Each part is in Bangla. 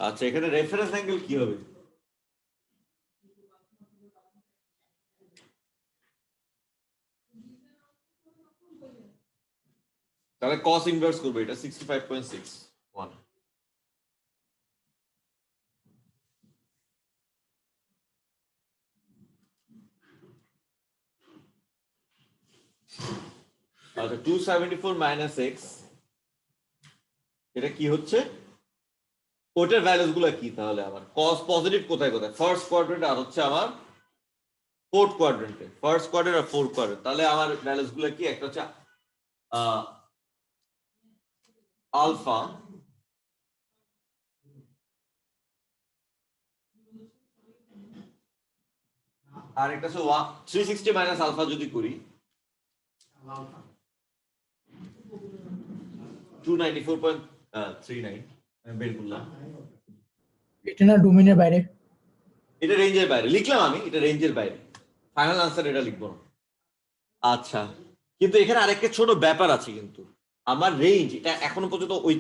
আচ্ছা, এখানে রেফারেন্স অ্যাঙ্গেল কি হবে? তাহলে cos ইনভার্স করবে, এটা 65.61। আচ্ছা, 274 মাইনাস এক্স, এটা কি হচ্ছে? ওটার ভ্যালুস গুলো কি তাহলে? আমার cos পজিটিভ কোথায় কোথায়? ফার্স্ট কোয়াড্রেন্ট আর হচ্ছে আমার ফোর্থ কোয়াড্রেন্টে। ফার্স্ট কোয়াড্রেন্ট আর ফোর্থ কোয়াড্রেন্ট, তাহলে আমার ভ্যালুস গুলো কি? একটা হচ্ছে আলফা, আর একটা হচ্ছে 360 মাইনাস আলফা যদি করি 294.39 আমি বের করলাম। এটা না ডোমেনের বাইরে, এটা রেঞ্জের বাইরে লিখলাম আমি, এটা রেঞ্জের বাইরে, ফাইনাল আনসার এটা লিখবো না। আচ্ছা, কিন্তু এখানে আরেকটা ছোট ব্যাপার আছে, কিন্তু আমার রেঞ্জ এটা এখনো পর্যন্ত ওই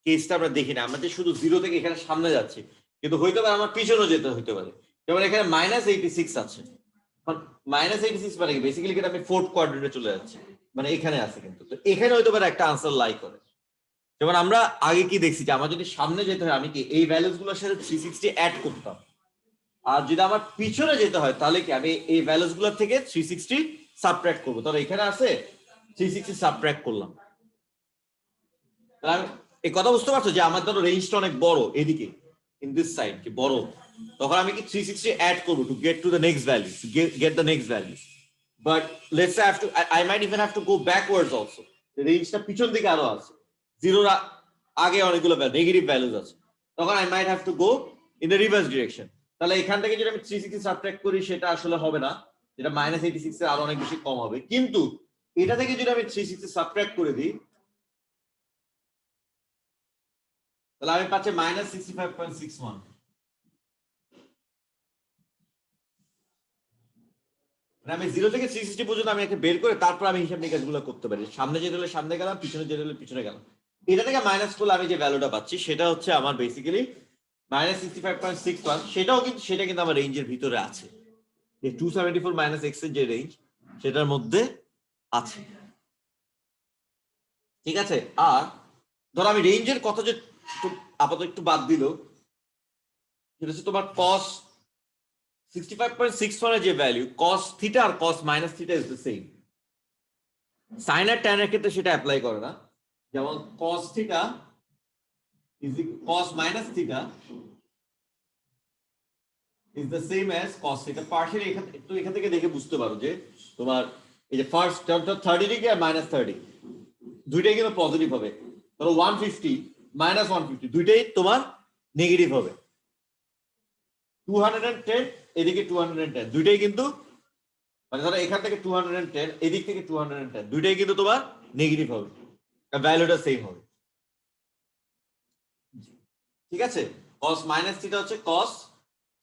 কেসটা আমরা দেখি না, আমরা যে শুধু 0 থেকে এখানে সামনে যাচ্ছি, কিন্তু হইতে পারে আমার পিছনেও যেতে হইতে পারে। যেমন এখানে -86 আছে, -86 মানে কি? বেসিক্যালি আমি ফোর্থ কোয়াড্রেন্টে চলে যাচ্ছি, মানে এখানে আছে, কিন্তু তো এখানে হইতে পারে একটা আনসার লাই করে। যেমন আমরা আগে কি দেখছি যে আমার যদি সামনে যেতে হয় আমি কি এই ভ্যালুস গুলোর সাথে 360 অ্যাড করতাম, আর যদি আমার পিছনে যেতে হয় তাহলে কি আমি এই ভ্যালুস গুলোর থেকে 360 সাবট্রাক্ট করবো। তাহলে এখানে আছে 360 সাবট্রাক্ট করলাম। তাহলে এই কথা বুঝতে পারছো যে আমার ধরো রেঞ্জটা অনেক বড় এদিকে, ইন দিস সাইড কি বড়, তখন আমি কি 360 অ্যাড করবো to get to the next value, get the next value. But let's say I might even have to go backwards also. রেঞ্জটা পিছন দিকে আরো আছে, জিরোর আগে অনেকগুলো নেগেটিভ ভ্যালুস আছে, তখন I might have to go in the reverse direction. তাহলে এখান থেকে যদি আমি 360 সাবট্রাক্ট করি সেটা আসলে হবে না, যেটা -86 এর আরো অনেক বেশি কম হবে। কিন্তু এটা থেকে যদি আমি 360 সাবট্রাক্ট করে দিই তাহলে আমি পাচ্ছি -65.61। মানে আমি 0 থেকে 360 পর্যন্ত আমি একটা বের করে তারপর আমি হিসাব নিকাশ গুলো করতে পারি। সামনে যেতে হলে সামনে গেলাম, পিছনে যেতে হলে পিছনে গেলাম। এটা থেকে মাইনাস করলে আমি যে ভ্যালুটা পাচ্ছি সেটা হচ্ছে আমার বেসিক্যালি -65.61। সেটা কিন্তু আমার রেঞ্জের ভিতরে আছে, যে 274 মাইনাস এক্স এর যে রেঞ্জ সেটার মধ্যে আছে। ঠিক আছে, আর ধরো আমি রেঞ্জের কথা যে আপাতত একটু বাদ দিল, সেটা হচ্ছে তোমার cos 65.61 এর যে ভ্যালু, cos থিটা আর cos minus theta is the same. Sine আর ট্যান এর ক্ষেত্রে সেটা অ্যাপ্লাই করে না। যেমন cos theta is cos minus theta is the same as cos theta. Partially এখান থেকে দেখে বুঝতে পারো যে তোমার এই যে ফার্স্ট 30 ডিগ্রি আর -30 দুইটাই কিন্তু পজিটিভ হবে। ধরো 150 -150 দুইটাই তোমার নেগেটিভ হবে। 210 এদিকে 210 দুইটাই কিন্তু, মানে ধরো এখান থেকে 210 এদিক থেকে 210 দুইটাই কিন্তু তোমার নেগেটিভ হবে, ভ্যালুটা সেম হবে। ঠিক আছে, cos মাইনাস থিটা হচ্ছে cos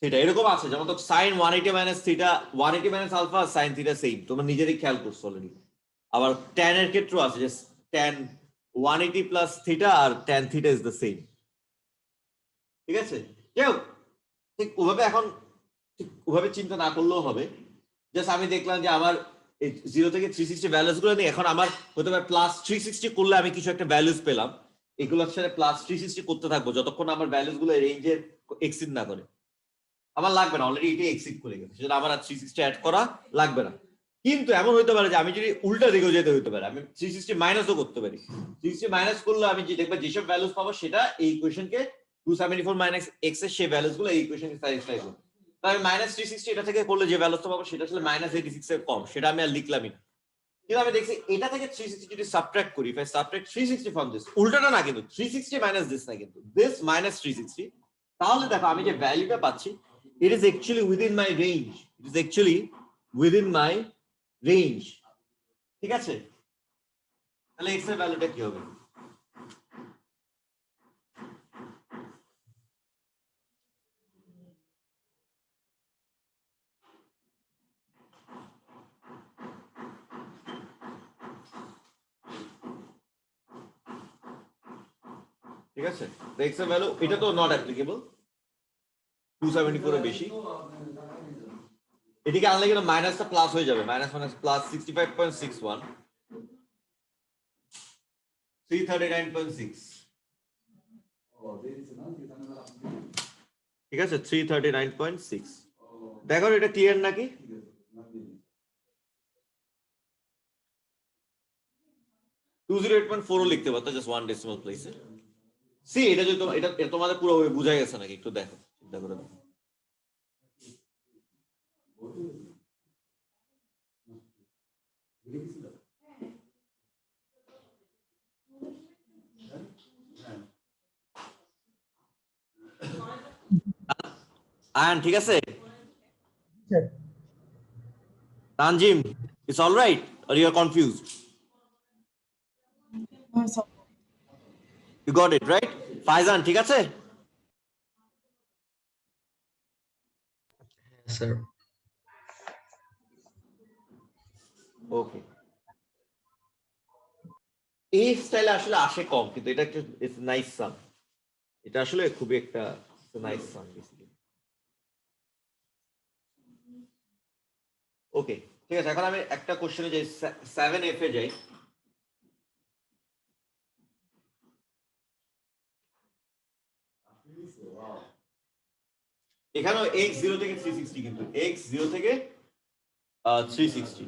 থিটা, এরকম আছে। যেমন তো sin 180 minus theta, 180 minus alpha, sin theta same, তোমরা নিজেরই খেয়াল করছো অলরেডি। আবার tan এর ক্ষেত্রেও আছে যে tan 180 প্লাস থিটা আর tan theta is the same. ঠিক আছে, কেউ ঠিক ওভাবে এখন ঠিক ওভাবে চিন্তা না করলেও হবে। জাস্ট আমি দেখলাম যে আমার এই 0 থেকে 360 ভ্যালুস গুলো নেই, এখন আমার হতে পারে +360 করলে আমি কিছু একটা ভ্যালুস পেলাম, এগুলোর সাথে +360 করতে থাকবো যতক্ষণ আমার ভ্যালুস গুলো রেঞ্জে এক্সিড না করে। আমার লাগবে না, অলরেডি এটা এক্সিড করে গেছে, সেটা আমার আর 360 অ্যাড করা লাগবে না। কিন্তু এমন হতে পারে যে আমি যদি উল্টা দিকেও যেতে হতে পারে, আমি 360 মাইনাসও করতে পারি। 360 মাইনাস করলে আমি যে দেখবে যেসব ভ্যালুস পাবো সেটা এই ইকুয়েশনকে 274 মাইনাস এক্স এর সেই ভ্যালুস গুলো এই ইকুয়েশনকে স্যাটিসফাই করবে। তো আমি -360 এটা থেকে করলে যে ভ্যালুসটা পাবো সেটা আসলে -86 এর কম, সেটা আমি আর লিখলামই না। কিন্তু আমি দেখছি এটা থেকে 360 যদি সাবট্রাক্ট করি, if I subtract 360 from this, উল্টাটা না কিন্তু 360 মাইনাস দিস না, কিন্তু দিস -360, তাহলে দেখো আমি যে ভ্যালুটা পাচ্ছি it is actually within my range, it is actually within my range। ঠিক আছে, তাহলে x এর ভ্যালুটা কি হবে? ঠিক আছে, তো x এর ভ্যালু এটা তো নট অ্যাপ্লিকেবল, 274 এর বেশি। এদিকে আনলে কিন্তু মাইনাসটা প্লাস হয়ে যাবে, মাইনাস মাইনাস প্লাস 65.61, 339.6, ঠিক আছে 339.6। দেখো এটা ক্লিয়ার নাকি? টু 208.4 লিখতে পারতো, জাস্ট ওয়ান ডেসিমাল প্লেসে। সি এটা যদি এটা তোমাদের পুরো বুঝা গেছে নাকি একটু দেখো, চিন্তা করে দেখো। আয়ন ঠিক আছে? Sir Tanzim, it's all right or you are confused? You got it right? Faizan ঠিক আছে? স্যার ওকে, এই স্টাইলে আসলে আসে কম, কিন্তু এটা একটা ইটস নাইস সাম, এটা আসলে খুবই একটা নাইস সাম বেসিক্যালি। ওকে ঠিক আছে, এখন আমি একটা কোশ্চেনে যাই, 7f এ যাই। এখানেও x 0 থেকে 360, কিন্তু x 0 থেকে 360।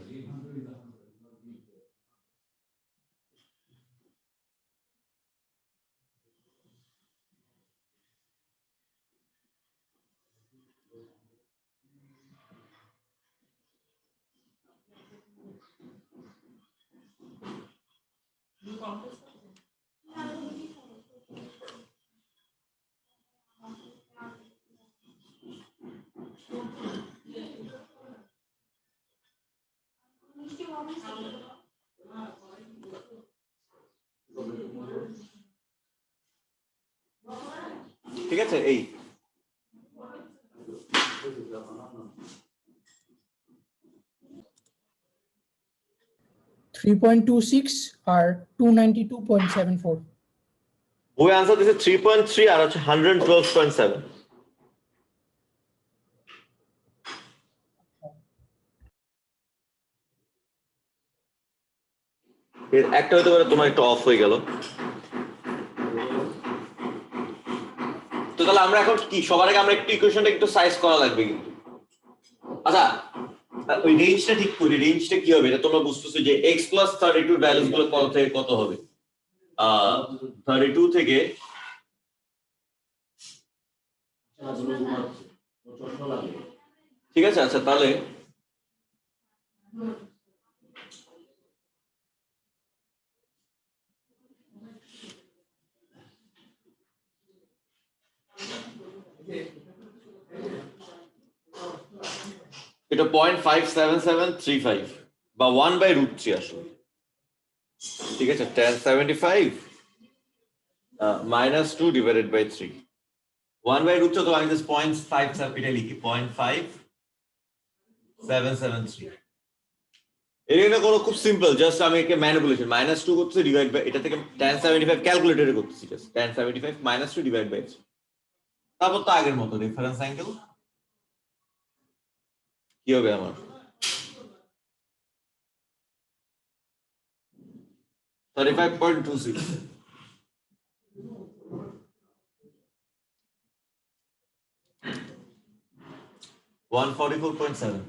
ঠিক আছে, এই 3.26 আর 292.74। বই আনসার দিছে 3.3 আর হচ্ছে 112.7। এর একটা হতে পারে তোমার একটু অফ হয়ে গেল। তো তাহলে আমরা এখন কি, সবার আগে আমরা একটু ইকুয়েশনটা একটু সাইজ করা লাগবে কিন্তু। আচ্ছা, ওই রেঞ্জটা ঠিক করি, রেঞ্জটা কি হবে এটা তোমরা বুঝতেছো যে x প্লাস 32 ভ্যালুস গুলো কত থেকে কত হবে? 32 থেকে ঠিক আছে। আচ্ছা তাহলে এটা 0.57735 বা 1/√3 আসলে, ঠিক আছে। 1075 minus 2 divided by 3, 1/√3, তো আমি জাস্ট 0.57 এটা লিখি, 0.5773। এটা কোনো খুব সিম্পল, জাস্ট আমি একে ম্যানিপুলেশন, -2 করতেছি ডিভাইড বাই, এটা থেকে 1075 ক্যালকুলেটরে করতেছি, জাস্ট 1075 -2 ডিভাইড বাই 3। তারপর তো আগের মতো রেফারেন্স অ্যাঙ্গেল কি হবে আমার 35.26, 144.7।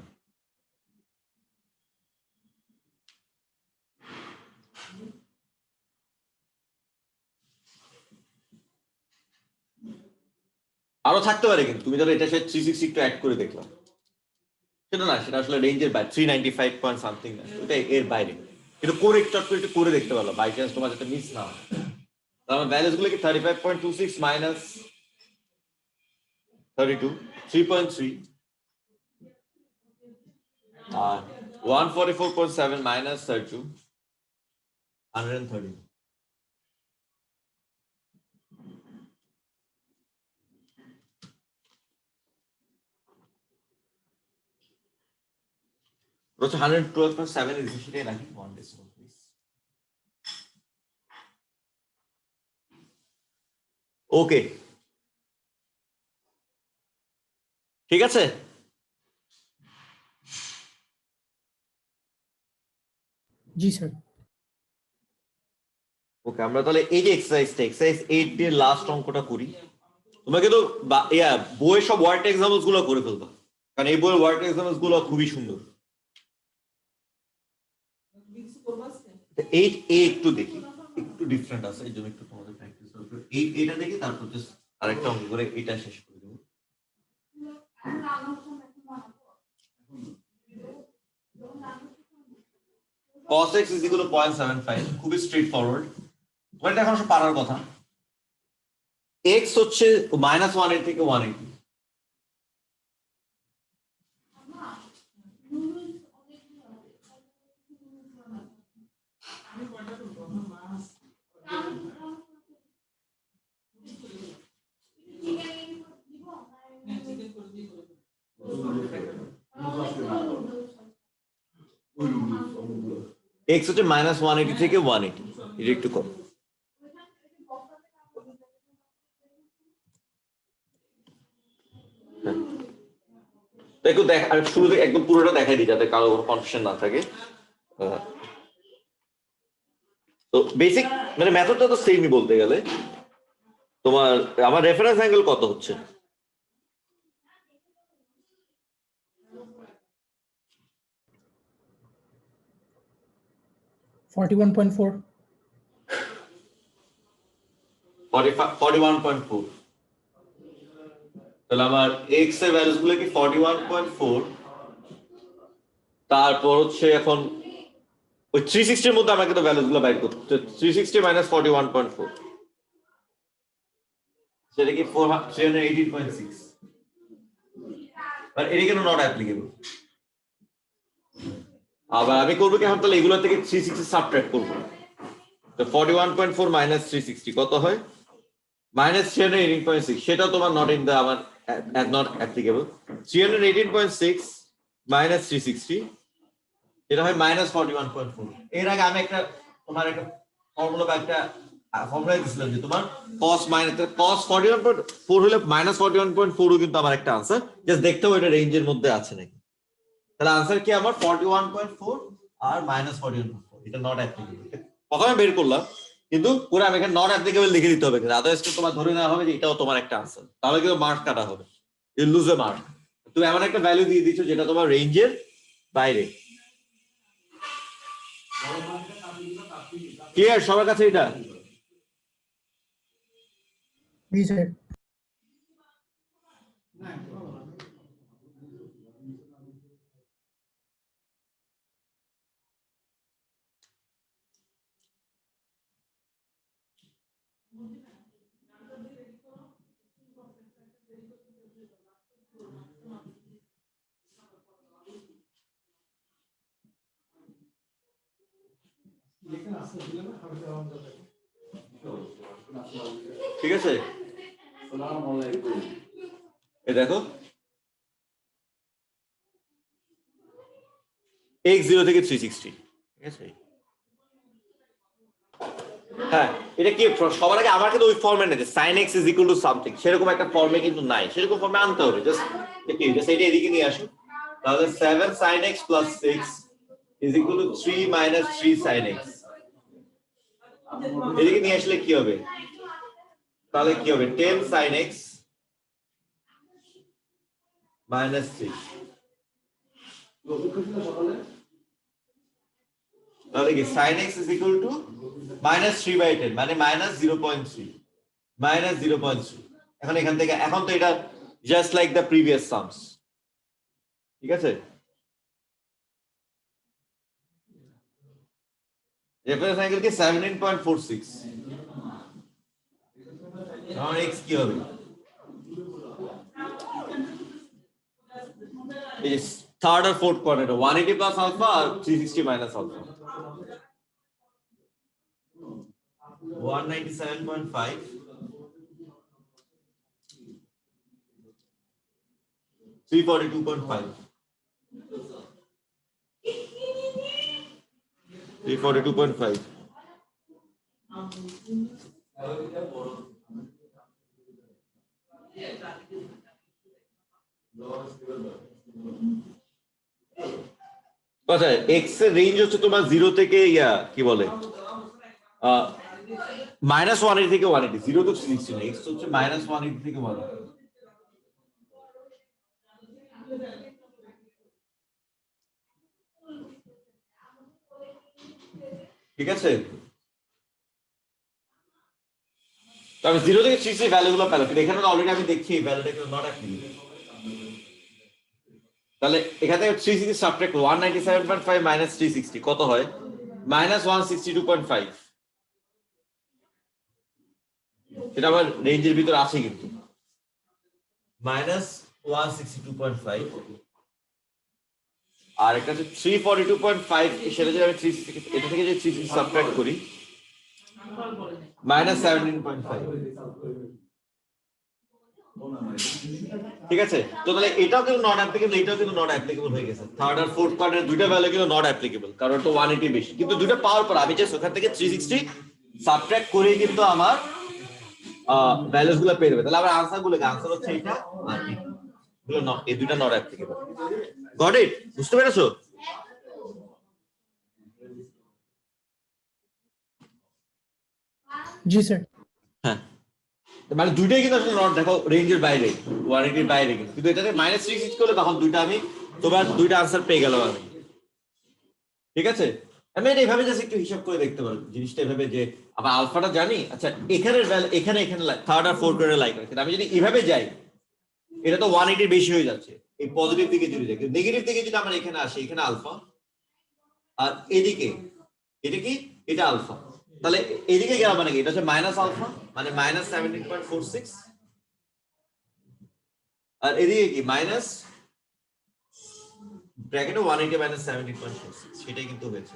আরো থাকতে পারে, কিন্তু তুমি ধরো এটা সে 360 একটু অ্যাড করে দেখলাম, সেটা না, সেটা আসলে রেঞ্জের বাইরে, 395 পয়েন্ট সামথিং না, ওটা এর বাইরে। কিন্তু করে একটু করে একটু করে দেখতে পারলো, বাই চান্স তোমার যাতে মিস না হয়। আমার ভ্যালুস গুলো কি 35.26 মাইনাস 32, 3.3 আর 144.7 মাইনাস 32, 130। হচ্ছে 112.7 এর সেটাই রাখি, 1 decimal প্লিজ। ওকে, ঠিক আছে। জি স্যার। ওকে, আমরা তাহলে এই যে এক্সারসাইজ 8 এর লাস্ট অঙ্কটা করি। তোমরা কিন্তু বইয়ের সব ওয়ার্ড এক্সাম্পলস গুলো করে ফেলবা, কারণ এই বইয়ের ওয়ার্ড এক্সাম্পলস গুলো খুবই সুন্দর। 8A একটু দেখি, একটু ডিফারেন্ট আছে, এই জন্য একটু তোমাদের প্র্যাকটিস করতে। এটা দেখি, তারপর জাস্ট আরেকটা অঙ্ক করে এটা শেষ করে দেবো। cos x is equal to 0.75, খুবই স্ট্রেট ফরওয়ার্ড। তোমার এখন পারার কথা। x হচ্ছে -1 থেকে 180। x হচ্ছে -180 থেকে 180, এটা একটু কম। দেখো আর শুরুতে একদম পুরোটা দেখাই দিই যাতে কারো কোনো কনফিউশন না থাকে। তো বেসিক মানে মেথডটা তো সেমই বলতে গেলে। তোমার আমার রেফারেন্স অ্যাঙ্গেল কত হচ্ছে? $41.4. 41.4। তাহলে আমার এক্স এর ভ্যালুস গুলো কি 41.4, তারপর হচ্ছে এখন ওই 360 এর মধ্যে আমাকে তো ভ্যালুস গুলো বাইর করতে। 360 মাইনাস 41.4, সেটা কি 318.6। আর এটা কেন নট অ্যাপ্লিকেবল? আবার আমি করবো কি এখন, তাহলে এগুলো থেকে 360 সাবট্রাক্ট করবো। তো 41.4 মাইনাস 360 কত হয়? -318.6। সেটাও তোমার নট ইন দা আমার নট অ্যাপ্লিকেবল। 318.6 মাইনাস 360, এটা হয় -41.4। এর আগে আমি একটা তোমার একটা ফর্মুলা বা একটা ফর্মুলা দিয়েছিলাম যে তোমার cos 41.4 হলে -41.4ও কিন্তু আমার একটা আনসার। জাস্ট দেখতে হবে এটা রেঞ্জের মধ্যে আছে নাকি। তাহলে আনসার কি আমার 41.4 আর -41.4, এটা নট অ্যাপ্লিকেবল। প্রথমে বের করলাম, কিন্তু পুরো আমি এখানে নট অ্যাপ্লিকেবল লিখে দিতে হবে, কিন্তু আদারওয়াইজ তোমার ধরে নেওয়া হবে যে এটাও তোমার একটা আনসার, তাহলে কিন্তু মার্ক কাটা হবে, ইউ লুজ এ মার্ক। তুমি এমন একটা ভ্যালু দিয়ে দিচ্ছ যেটা তোমার রেঞ্জের বাইরে। ক্লিয়ার সবার কাছে এটা? জি স্যার। ঠিক আছে, এ দেখো x0 থেকে 360, ঠিক আছে। হ্যাঁ, এটা কি সবার আগে আমার কিন্তু ওই ফর্মে নেই sin x is equal to something, সেরকম একটা ফর্মে কিন্তু নাই, সেরকম ফর্মে আনতে হবে। জাস্ট এটা এদিকে নিয়ে আসো, তাহলে 7 sin x plus 6 is equal to 3 minus 3 sin x। এদিকে নিয়ে আসলে কি হবে? তাহলে কি হবে? 10 sin x minus 3। তাহলে কি sin x is equal to -3/10, মানে -0.3, -0.3। এখন এখান থেকে এখন তো এটা just like the previous sums, ঠিক আছে। রেফারেন্স অ্যাঙ্গেল কি 17.46, এখন x কি হবে? এই থার্ড আর ফোর্থ কোয়াড্রেন্ট 180 প্লাস আলফা আর 360 মাইনাস আলফা, 197.5, 342.5, 342.5। আচ্ছা, এক্স এর রেঞ্জ হচ্ছে তোমার 0 থেকে কি বলে -180 থেকে 180, 0 তো 360 না, এক্স হচ্ছে -180 থেকে 180। ঠিক আছে, তো আমি 0 থেকে 360 ভ্যালুগুলো পেলাম, কিন্তু এখানে অলরেডি আমি দেখছি এই ভ্যালুটা কিন্তু নট অ্যাপ্লিকেবল। তাহলে এখান থেকে 360 সাবট্রাক্ট 197.5 মাইনাস 360 কত হয়? -162.5। সেটা আমার রেঞ্জের ভিতর আছে কিন্তু, -162.5। আর একটা হচ্ছে 342.5, সেটা যদি আমি 360 এটা থেকে যদি 360 সাবট্রাক্ট করি -17.5। ঠিক আছে, তো তাহলে এটাও কিন্তু নট অ্যাপ্লিকেবল, এটাও কিন্তু নট অ্যাপ্লিকেবল হয়ে গেছে। থার্ড আর ফোর্থ কোয়ার্টার দুইটা ভ্যালু কিন্তু নট অ্যাপ্লিকেবল, কারণ তো 180 বেশি, কিন্তু দুটো পাওয়ার পর আমি জাস্ট ওখান থেকে 360 সাবট্রাক্ট করে কিন্তু আমার ভ্যালুস গুলো পেয়ে যাবে। তাহলে আমার আনসার গুলো কি? আনসার হচ্ছে এটা আর এগুলো এই দুইটা নট অ্যাপ্লিকেবল। Got it? বুঝতে পেরেছো? জি স্যার। হ্যাঁ, মানে দুইটাই কিন্তু আসলে নট, দেখো রেঞ্জের বাইরে, 180 বাইরে, কিন্তু এটাতে -360 করলে তখন দুইটা আমি তোমার দুইটা আনসার পেয়ে গেলাম আমি। ঠিক আছে, আমি এটা এইভাবে জাস্ট একটু হিসাব করে দেখতে পারো জিনিসটা এভাবে, যে আবার আলফাটা জানি, আচ্ছা এখানের ভ্যালু এখানে থার্ড আর ফোর্থ করে লাইক আছে, আমি যদি এইভাবে যাই এটা তো 180 বেশি হয়ে যাচ্ছে এই পজিটিভ দিকে যদি যাই, নেগেটিভ দিকে যদি আমার এখানে আসে, এখানে আলফা, আর এদিকে এটা কি, এটা আলফা, তাহলে এদিকে গেল মানে কি, এটা হচ্ছে মাইনাস আলফা, মানে -17.46, আর এদিকে কি মাইনাস ব্র্যাকেটে 180 -17.46, সেটাই কিন্তু হয়েছে।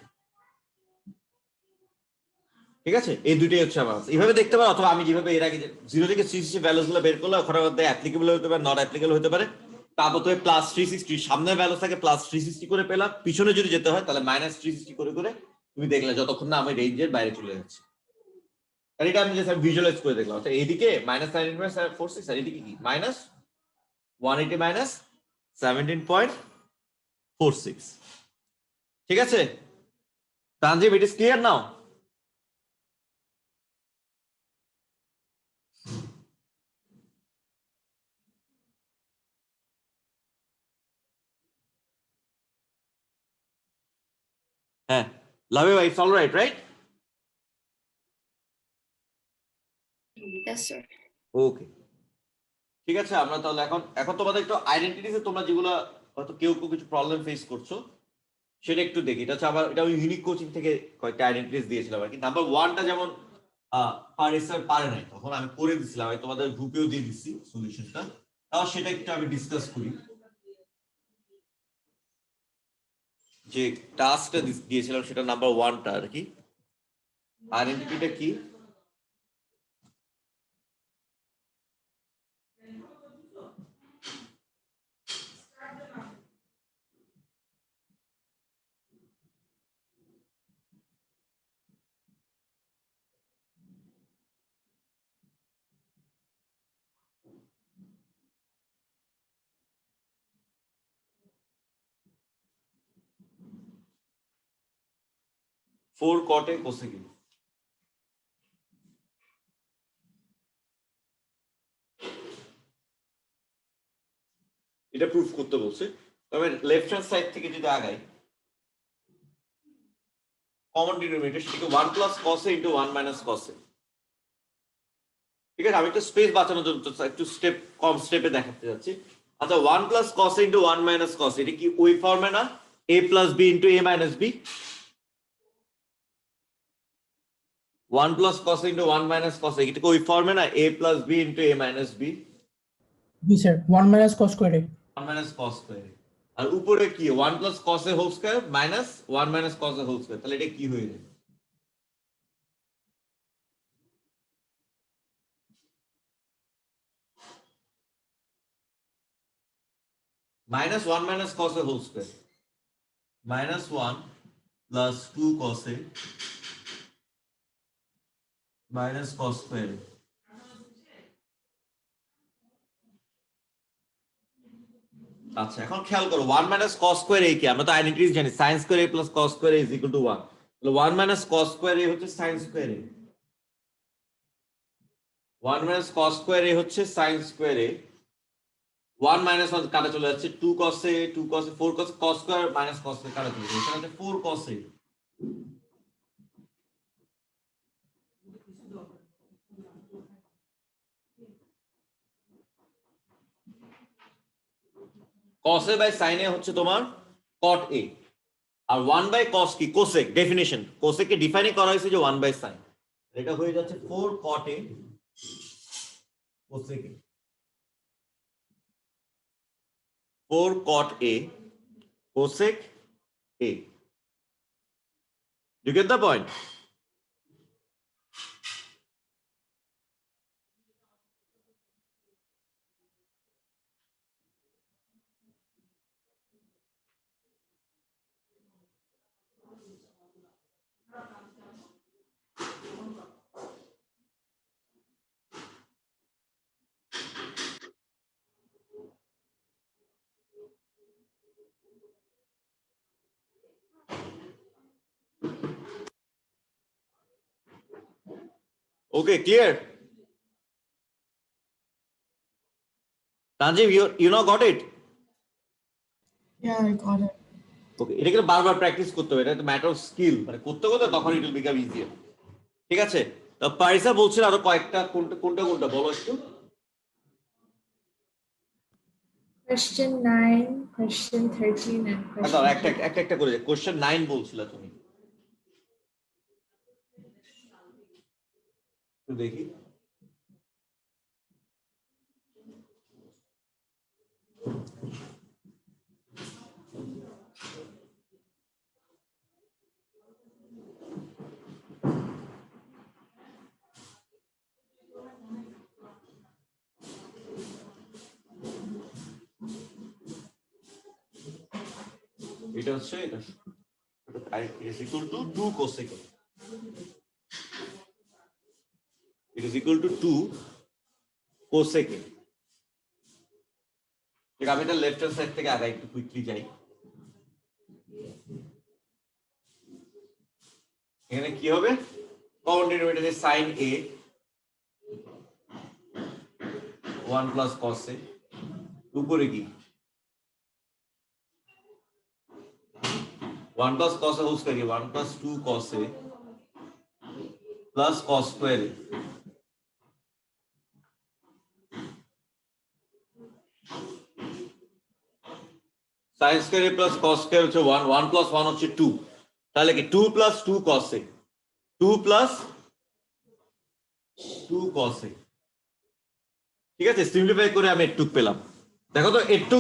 ঠিক আছে, এই দুইটাই হচ্ছে আমার answer। এইভাবে দেখতে পারো, অথবা আমি যেভাবে এর আগে 0 থেকে 360 ভ্যালুস গুলো বের করলে ওখানে মধ্যে অ্যাপ্লিকেবল হতে পারে, নট অ্যাপ্লিকেবল হতে পারে। তারপর তো +360, সামনে ভ্যালু থাকে +360 করে পেলাম, পিছনে যদি যেতে হয় তাহলে -360 করে করে তুমি দেখলে যতক্ষণ না আমি রেঞ্জের বাইরে চলে যাচ্ছি। আর এটা আমি জাস্ট ভিজুয়ালাইজ করে দেখলাম, অর্থাৎ এইদিকে -19.46, আর এদিকে কি -180 -17.46। ঠিক আছে, Tanzib, it is clear now? হ্যাঁ, love you, it's all right, right? Yes, sir. Okay, ঠিক আছে, আমরা তাহলে এখন এখন তোমাদের একটু আইডেন্টিটিতে তোমরা যেগুলো হয়তো কেউ কেউ কিছু প্রবলেম ফেস করছো সেটা একটু দেখি। এটা হচ্ছে আবার, এটা আমি ইউনিক কোচিং থেকে কয়েকটা আইডেন্টিটিস দিয়েছিলাম আর কি। নাম্বার 1টা যেমন পারে স্যার পারে নাই, তখন আমি করে দিছিলাম, আমি তোমাদের গ্রুপেও দিয়ে দিচ্ছি সলিউশনটা, তাও সেটা একটু আমি ডিসকাস করি। যে টাস্কটা দিয়েছিলাম সেটা নাম্বার 1টা আর কি, আইডেন্টিটিটা কি? ফোর কটে কোসেকে। এটা প্রুফ করতে বলছে, তবে লেফট হ্যান্ড সাইড থেকে যদি আগাই, কমন ডিনোমিনেটর সেটাকে 1 প্লাস কসে ইন্টু 1 মাইনাস কসে। ঠিক আছে, আমি একটু স্পেস বাঁচানোর জন্য একটু স্টেপ কম স্টেপে দেখাতে যাচ্ছি। আচ্ছা, 1 plus cos into 1 minus cos, এটা কি ওই ফর্মে না a plus B into a minus B? 1 plus cos into 1 minus cos, এটা কি ওই ফর্মে না a plus B into a minus B? জি স্যার, 1 মাইনাস কস স্কয়ারে। 1 মাইনাস কস স্কয়ার, আর উপরে কি 1 প্লাস কস এর whole square minus 1 minus cos এর হোল স্কয়ার, তাহলে এটা কি হয়ে যায়? মাইনাস 1 মাইনাস কস এর হোল স্কয়ার, মাইনাস 1 প্লাস 2 কস এ মাইনাস কস স্কয়ার। আচ্ছা এখন খেয়াল করো 1 মাইনাস কস স্কয়ার এ কি আমরা তো আইডেন্টিটিস জানি sin square a plus cos square a is equal to 1 তাহলে 1 মাইনাস cos স্কয়ার a হচ্ছে sin square a 1 minus cos square a হচ্ছে sin স্কয়ার a 1 মাইনাস 1 কাটা চলে যাচ্ছে 2 cos a 2 cos a 4 cos cos square minus cos a কাটা চলে যাচ্ছে এখানে হচ্ছে 4 cos a cos a by sin a হচ্ছে তোমার cot a আর 1 বাই cos কি cosec ডেফিনিশন cosec কে ডিফাইন করা হয়েছে যে 1 বাই sin এটা হয়ে যাচ্ছে 4 cot a cosec a 4 cot a cosec a you get the point okay clear Tanjeev you now got it Yeah, I got it. ওকে এটা কিন্তু বারবার প্র্যাকটিস করতে হবে এটা ম্যাটার অফ স্কিল মানে করতে করতে তখন ইট উইল বিকাম ইজিয়ার ঠিক আছে তো পারিসা বলছিল আরো কয়েকটা কোনটা কোনটা কোনটা বলো একটু Question 9, question 13, and আচ্ছা question. একটা একটা একটা করে কোশ্চেন 9 বলছিলা তুমি একটু দেখি এটা হচ্ছে এটা is equal to 2 cosec it is equal to 2 cosec ঠিক আমি এটা লেফট হ্যান্ড সাইড থেকে আগে একটু কুইকলি যাই এখানে কি হবে common ডিনোমিনেটরে sin a 1 plus cos a উপরে কি 1 plus cos a whole square 1 plus 2 cos a plus cos square a sin square a plus cos square হচ্ছে 1 1 plus 1 হচ্ছে 2 তাহলে কি 2 plus 2 cos a 2 plus 2 cos a ঠিক আছে সিম্পলিফাই করে আমি একটু পেলাম দেখো তো একটু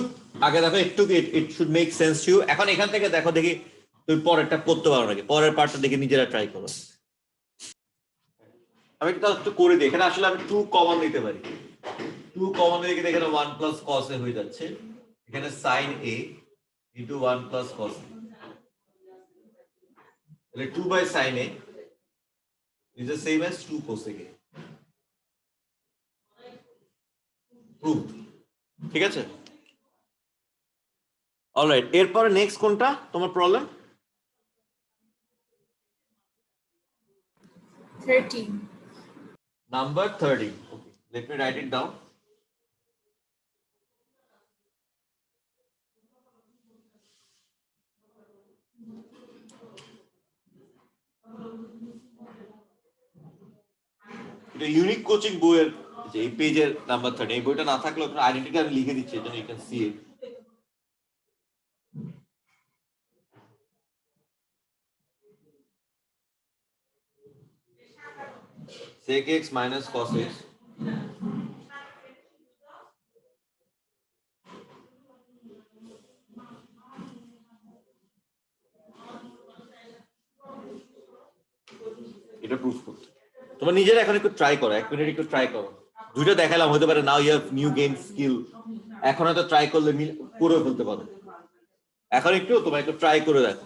আগে দেখো একটু it should make sense to you এখন এখান থেকে দেখো দেখি তুমি পরেরটা করতে পারো নাকি পরের পার্টটা দেখে নিজেরা ট্রাই করো আমি একটু করে দিই এখানে আসলে আমি 2 কমন নিতে পারি 2 কমন নিয়ে গেলে এখানে 1 plus cos a হয়ে যাচ্ছে এখানে sin a into 1 plus cos a তাহলে 2 by sin a is the same as 2 cosec a proved ঠিক আছে অলরাইট এরপরে নেক্সট কোনটা তোমার problem 13. Number 30. Okay, let me write it down. এটা ইউনিক কোচিং বইয়ের যে এই পেজের নাম্বার 30 এই বইটা না থাকলে আপনার আইডেন্টিটি আমি লিখে দিচ্ছি এটা you can see it sec x minus cos x এটা প্রুফ করতে তোমরা নিজেরা এখন একটু ট্রাই করো 1 মিনিট একটু ট্রাই করো দুইটা দেখালাম হতে পারে now you have new game skill এখন হয়তো ট্রাই করলে করে ফেলতে পারো এখন একটু তোমরা একটু ট্রাই করে দেখো